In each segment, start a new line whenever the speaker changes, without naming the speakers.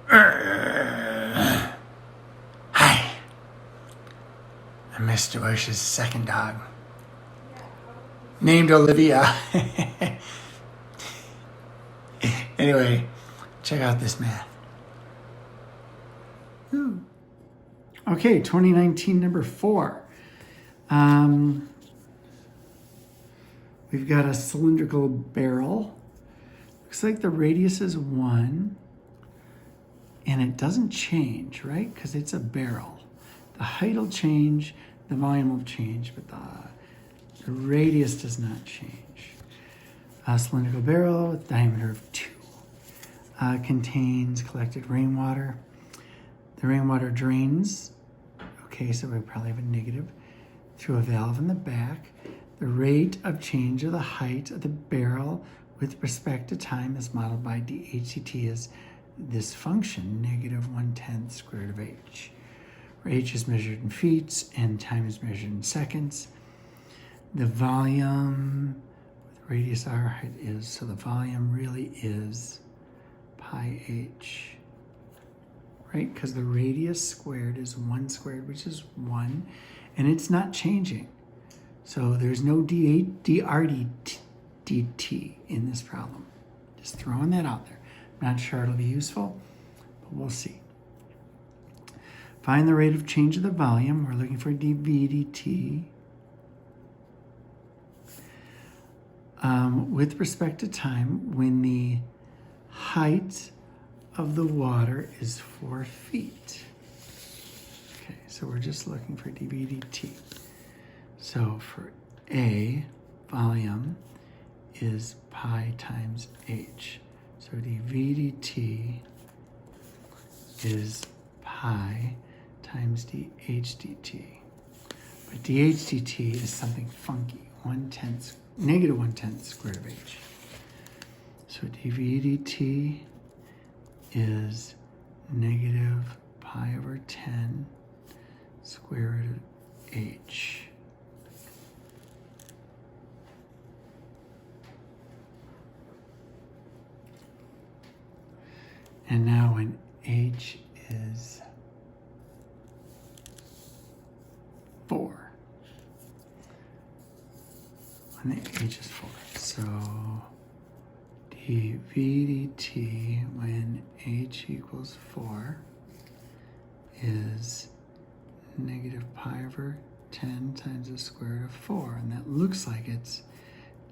Hi, I'm Mr. Bush's second dog, named Olivia. Anyway, check out this math. Ooh. Okay, 2019 number 4. We've got a cylindrical barrel. Looks like the radius is 1. And it doesn't change, right? Because it's a barrel. The height will change, the volume will change, but the radius does not change. A cylindrical barrel with a diameter of 2 contains collected rainwater. The rainwater drains, okay, so we probably have a negative, through a valve in the back. The rate of change of the height of the barrel with respect to time is modeled by dHdt as this function, negative 1/10 square root of h, where h is measured in feet and time is measured in seconds. The volume with radius r height is, so the volume really is pi h, right? Because the radius squared is 1 squared, which is 1, and it's not changing. So there's no drdt in this problem. Just throwing that out there. Not sure it'll be useful, but we'll see. Find the rate of change of the volume. We're looking for dV dt. With respect to time, when the height of the water is 4 feet. Okay, so we're just looking for dV dt. So for A, volume is pi times h. So dV dt is pi times dH dt. But dH dt is something funky, negative 1/10 square root of h. So dV dt is negative pi over 10 square root of h. And now when h is 4, when the h is 4, so dV dt when h equals 4 is negative pi over 10 times the square root of 4, and that looks like it's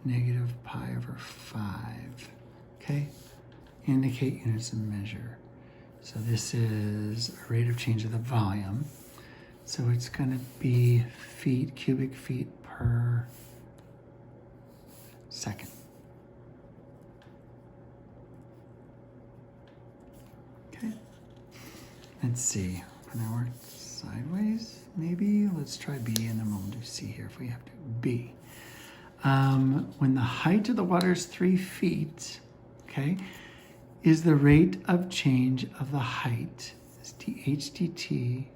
negative pi over 5, okay? Indicate units of measure. So this is a rate of change of the volume. So it's going to be feet, cubic feet per second. Okay. Let's see. Can I work sideways? Maybe. Let's try B, and then we'll do C here if we have to. B. When the height of the water is 3 feet, okay, is the rate of change of the height, is dH dt,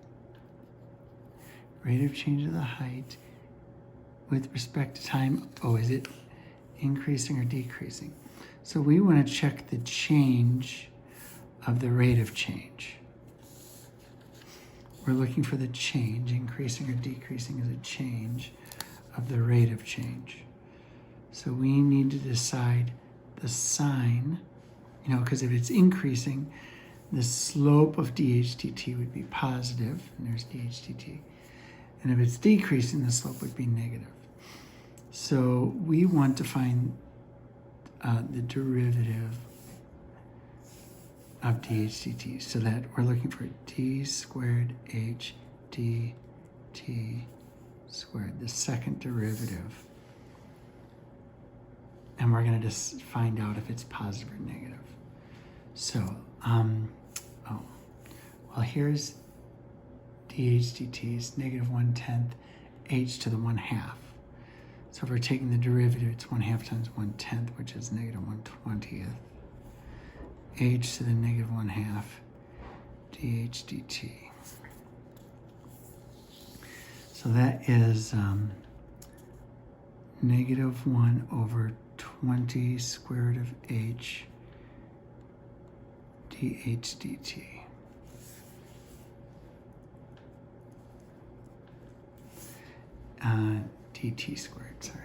rate of change of the height with respect to time, is it increasing or decreasing? So we want to check the change of the rate of change. We're looking for the change, increasing or decreasing is a change of the rate of change. So we need to decide the sign, because if it's increasing, the slope of dH dt would be positive, and there's dH dt. And if it's decreasing, the slope would be negative. So we want to find the derivative of dH dt, so that we're looking for d squared h dt squared, the second derivative. And we're going to just find out if it's positive or negative. So, here's dH dt is negative 1/10 h to the 1/2. So if we're taking the derivative, it's 1/2 times 1/10, which is negative 1/20th. H to the negative 1/2 dH dt. So that is negative 1 over 20 square root of h dH dt. dt squared, sorry.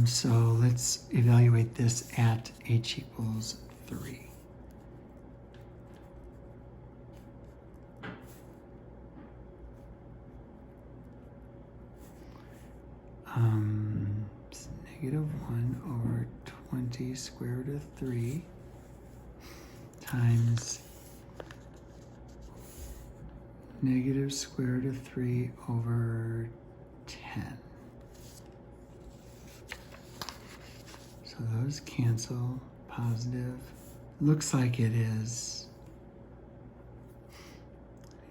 So let's evaluate this at h equals 3. It's negative 1 over 20 square root of 3 times negative square root of 3 over 10. So those cancel, positive. Looks like it is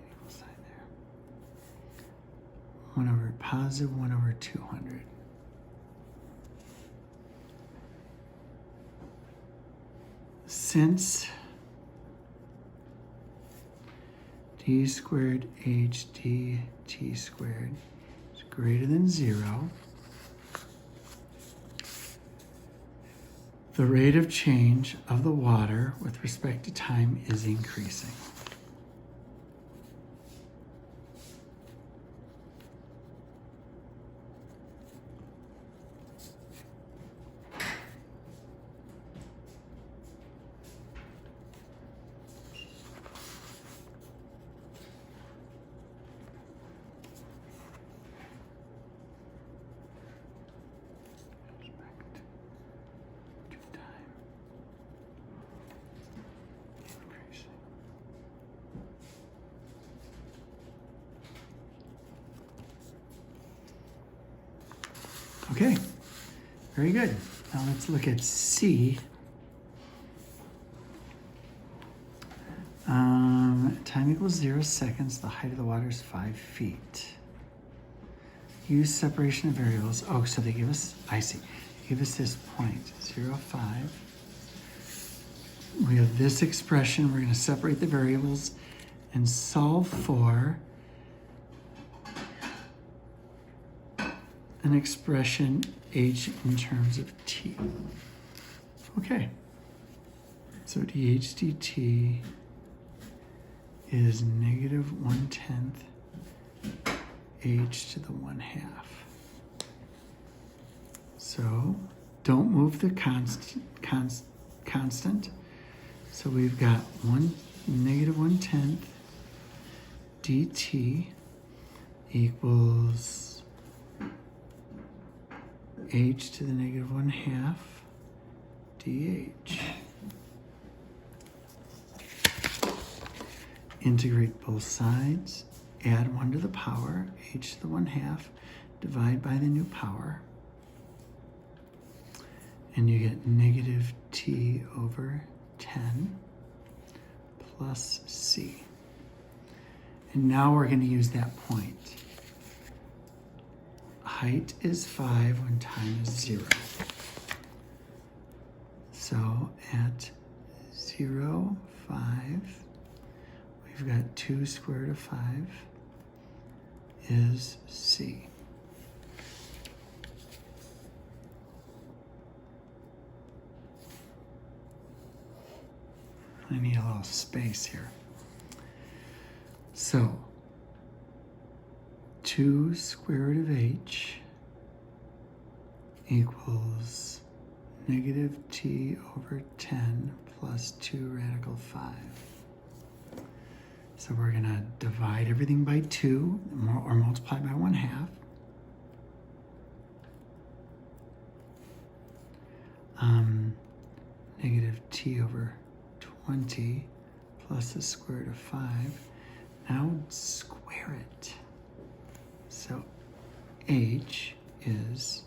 equal sign there. 1 over positive 1 over 200. Since d squared h dt squared is greater than 0, the rate of change of the water with respect to time is increasing. Okay, very good. Now let's look at C. Time equals 0 seconds. The height of the water is 5 feet. Use separation of variables. Oh, so they give us, I see. They give us this point, 0, 5. We have this expression. We're going to separate the variables and solve for an expression h in terms of t. Okay, so dh dt is negative 1/10 h to the 1/2. So don't move the constant. So we've got negative 1/10 dt equals h to the negative 1/2 dh. Integrate both sides, add 1 to the power, h to the 1/2, divide by the new power, and you get negative t over 10 plus c. And now we're going to use that point. Height is 5 when time is 0. So at 0, 5, we've got 2 square root of 5 is c. I need a little space here. So 2 square root of h equals negative t over 10 plus 2 radical 5. So we're going to divide everything by 2 or multiply by 1/2. Negative t over 20 plus the square root of 5. Now square it. So h is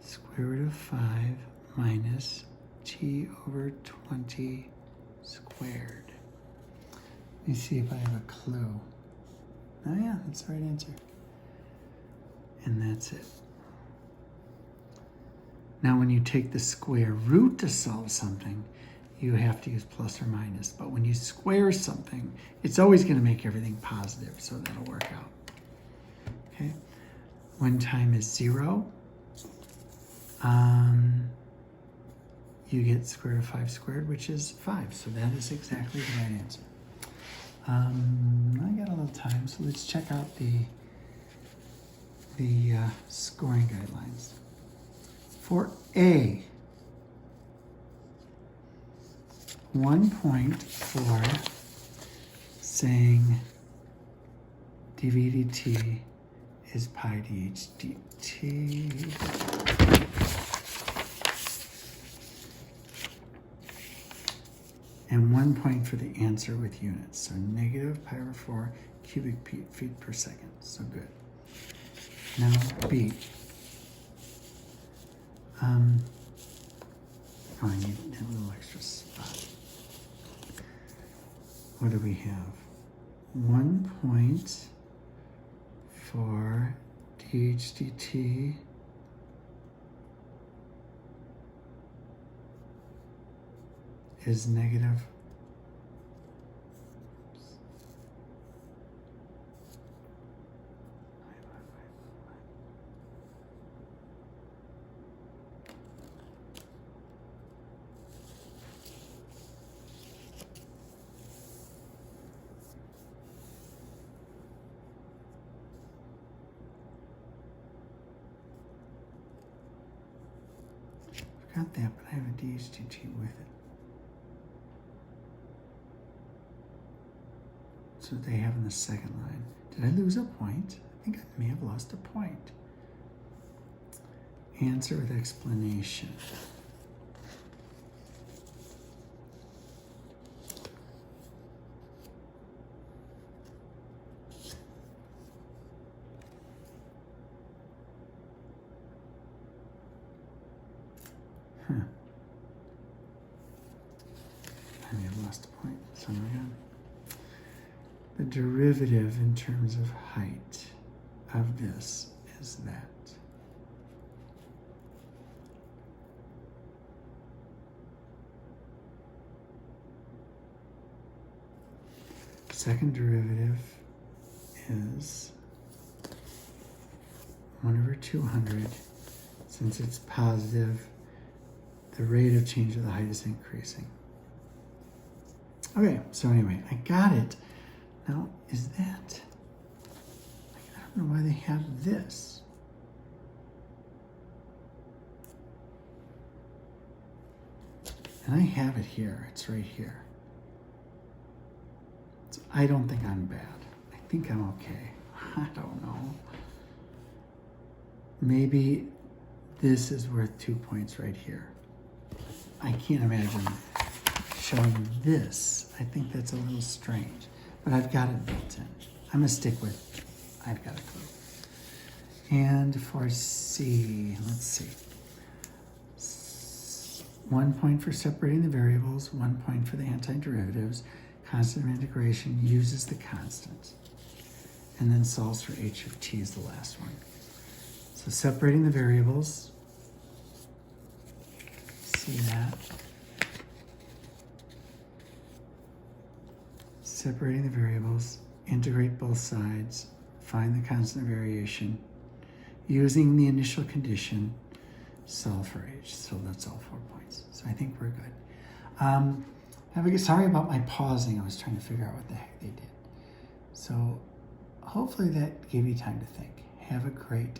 square root of 5 minus t over 20 squared. Let me see if I have a clue. Oh yeah, that's the right answer. And that's it. Now when you take the square root to solve something, you have to use plus or minus. But when you square something, it's always going to make everything positive, so that'll work out. Okay? 1 time is 0. You get square root of 5 squared, which is 5. So that is exactly the right answer. I got a little time, so let's check out the scoring guidelines. For A, 1 point for saying dv dt is pi dh dt. And 1 point for the answer with units. So negative pi over 4 cubic feet per second. So good. Now B. I need a little extra spot. What do we have? 1 point for dh dt is negative. Got that, but I have a dht with it. So they have in the second line. Did I lose a point? I think I may have lost a point. Answer with explanation. I may have lost a point somewhere again. The derivative in terms of height of this is that. Second derivative is 1 over 200. Since it's positive, the rate of change of the height is increasing. Okay, so anyway, I got it. Now, is that, I don't know why they have this. And I have it here, it's right here. So I don't think I'm bad. I think I'm okay. I don't know. Maybe this is worth 2 points right here. I can't imagine showing this. I think that's a little strange, but I've got it built in. I'm gonna stick with, I've got a clue. And for C, let's see. 1 point for separating the variables, 1 point for the antiderivatives. Constant of integration uses the constant. And then solves for h of t is the last one. So separating the variables, see that. Separating the variables, integrate both sides, find the constant of variation, using the initial condition, solve for h. So that's all 4 points. So I think we're good. Sorry about my pausing. I was trying to figure out what the heck they did. So hopefully that gave you time to think. Have a great